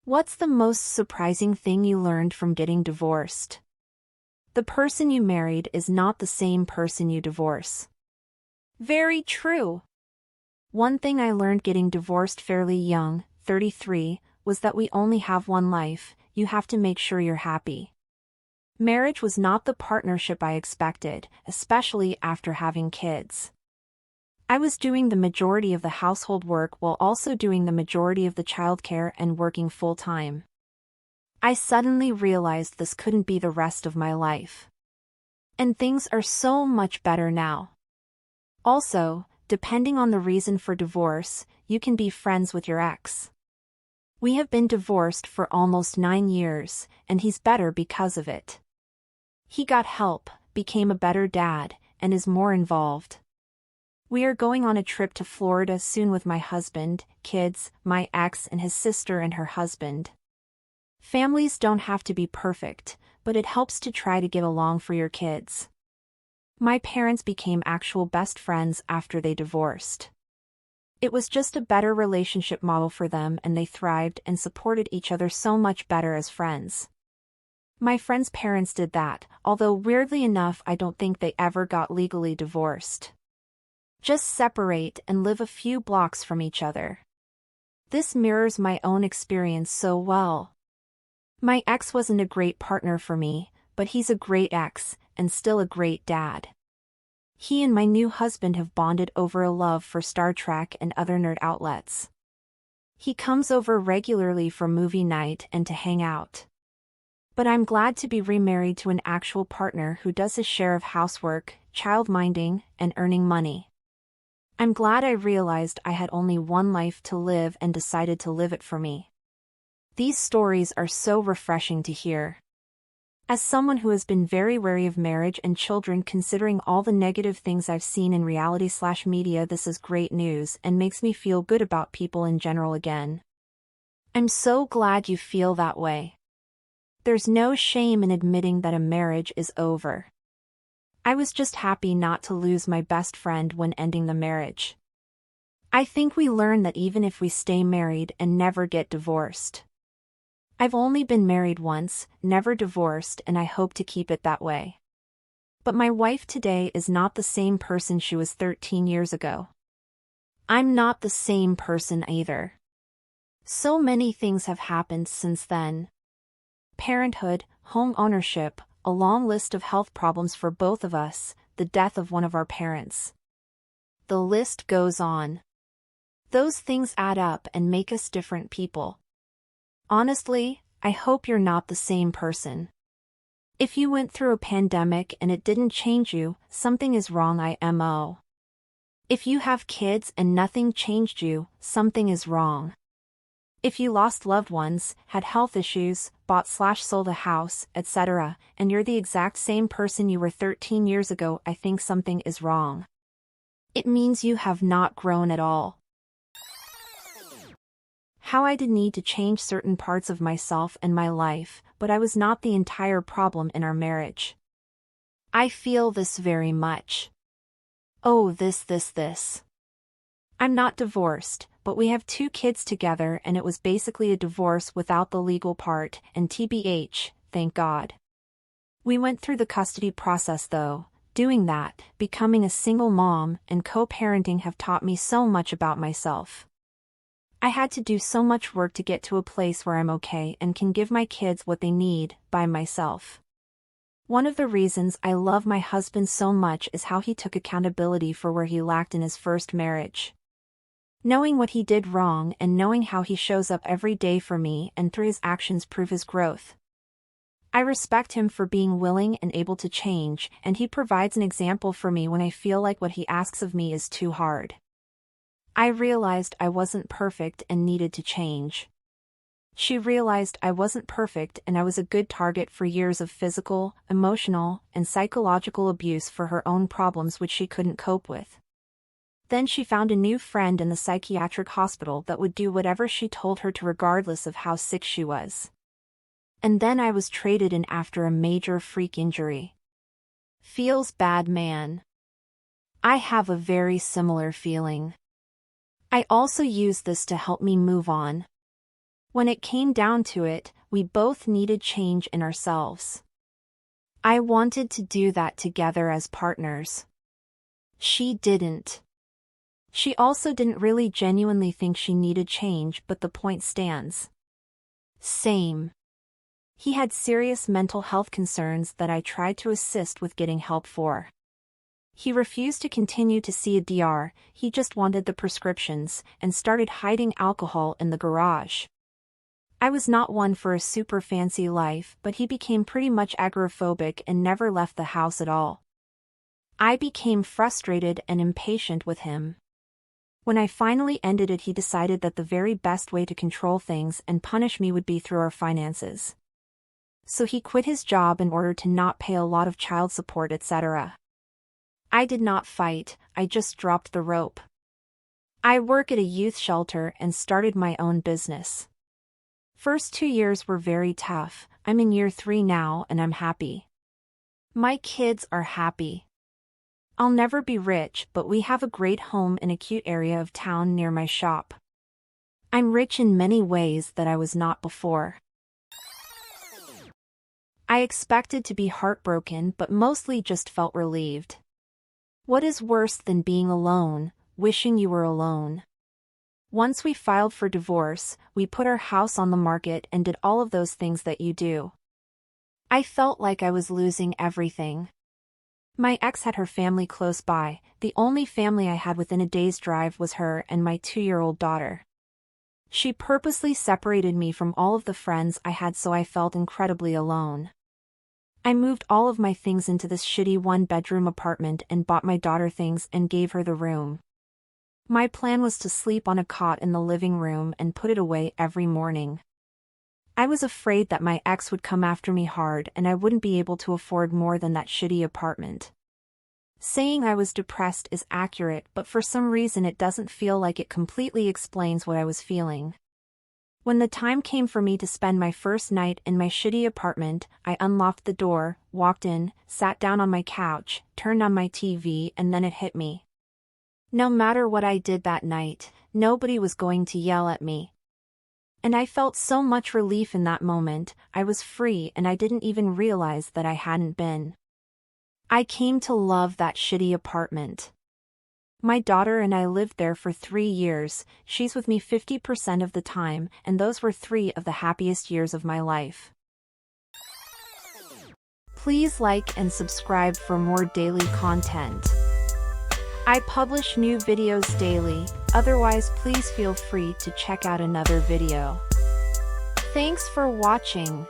What's the most surprising thing you learned from getting divorced? The person you married is not the same person you divorce. Very true. One thing I learned getting divorced fairly young, 33, was that we only have one life. You have to make sure you're happy. Marriage was not the partnership I expected, especially after having kids. I was doing the majority of the household work while also doing the majority of the childcare and working full-time. I suddenly realized this couldn't be the rest of my life. And things are so much better now. Also, depending on the reason for divorce, you can be friends with your ex. We have been divorced for almost 9 years, and he's better because of it. He got help, became a better dad, and is more involved. We are going on a trip to Florida soon with my husband, kids, my ex and his sister and her husband. Families don't have to be perfect, but it helps to try to get along for your kids. My parents became actual best friends after they divorced. It was just a better relationship model for them and they thrived and supported each other so much better as friends. My friend's parents did that, although weirdly enough I don't think they ever got legally divorced. Just separate and live a few blocks from each other. This mirrors my own experience so well. My ex wasn't a great partner for me, but he's a great ex, and still a great dad. He and my new husband have bonded over a love for Star Trek and other nerd outlets. He comes over regularly for movie night and to hang out. But I'm glad to be remarried to an actual partner who does his share of housework, child-minding, and earning money. I'm glad I realized I had only one life to live and decided to live it for me. These stories are so refreshing to hear. As someone who has been very wary of marriage and children considering all the negative things I've seen in reality/media, this is great news and makes me feel good about people in general again. I'm so glad you feel that way. There's no shame in admitting that a marriage is over. I was just happy not to lose my best friend when ending the marriage. I think we learn that even if we stay married and never get divorced. I've only been married once, never divorced, and I hope to keep it that way. But my wife today is not the same person she was 13 years ago. I'm not the same person either. So many things have happened since then. Parenthood, home ownership, a long list of health problems for both of us, the death of one of our parents. The list goes on. Those things add up and make us different people. Honestly, I hope you're not the same person. If you went through a pandemic and it didn't change you, something is wrong IMO. If you have kids and nothing changed you, something is wrong. If you lost loved ones, had health issues, bought/sold a house, etc., and you're the exact same person you were 13 years ago, I think something is wrong. It means you have not grown at all. How I did need to change certain parts of myself and my life, but I was not the entire problem in our marriage. I feel this very much. Oh, this. I'm not divorced, but we have 2 kids together and it was basically a divorce without the legal part, and TBH, thank God. We went through the custody process though. Doing that, becoming a single mom, and co-parenting have taught me so much about myself. I had to do so much work to get to a place where I'm okay and can give my kids what they need, by myself. One of the reasons I love my husband so much is how he took accountability for where he lacked in his first marriage. Knowing what he did wrong and knowing how he shows up every day for me and through his actions prove his growth. I respect him for being willing and able to change, and he provides an example for me when I feel like what he asks of me is too hard. I realized I wasn't perfect and needed to change. She realized I wasn't perfect and I was a good target for years of physical, emotional, and psychological abuse for her own problems which she couldn't cope with. Then she found a new friend in the psychiatric hospital that would do whatever she told her to regardless of how sick she was. And then I was traded in after a major freak injury. Feels bad, man. I have a very similar feeling. I also use this to help me move on. When it came down to it, we both needed change in ourselves. I wanted to do that together as partners. She didn't. She also didn't really genuinely think she needed change, but the point stands. Same. He had serious mental health concerns that I tried to assist with getting help for. He refused to continue to see a DR, he just wanted the prescriptions, and started hiding alcohol in the garage. I was not one for a super fancy life, but he became pretty much agoraphobic and never left the house at all. I became frustrated and impatient with him. When I finally ended it, he decided that the very best way to control things and punish me would be through our finances. So he quit his job in order to not pay a lot of child support, etc. I did not fight, I just dropped the rope. I work at a youth shelter and started my own business. First 2 years were very tough. I'm in year 3 now and I'm happy. My kids are happy. I'll never be rich, but we have a great home in a cute area of town near my shop. I'm rich in many ways that I was not before. I expected to be heartbroken, but mostly just felt relieved. What is worse than being alone, wishing you were alone? Once we filed for divorce, we put our house on the market and did all of those things that you do. I felt like I was losing everything. My ex had her family close by. The only family I had within a day's drive was her and my 2-year-old daughter. She purposely separated me from all of the friends I had, so I felt incredibly alone. I moved all of my things into this shitty 1-bedroom apartment and bought my daughter things and gave her the room. My plan was to sleep on a cot in the living room and put it away every morning. I was afraid that my ex would come after me hard and I wouldn't be able to afford more than that shitty apartment. Saying I was depressed is accurate, but for some reason it doesn't feel like it completely explains what I was feeling. When the time came for me to spend my first night in my shitty apartment, I unlocked the door, walked in, sat down on my couch, turned on my TV, and then it hit me. No matter what I did that night, nobody was going to yell at me. And I felt so much relief in that moment. I was free and I didn't even realize that I hadn't been. I came to love that shitty apartment. My daughter and I lived there for 3 years. She's with me 50% of the time, and those were 3 of the happiest years of my life. Please like and subscribe for more daily content. I publish new videos daily, otherwise please feel free to check out another video. Thanks for watching.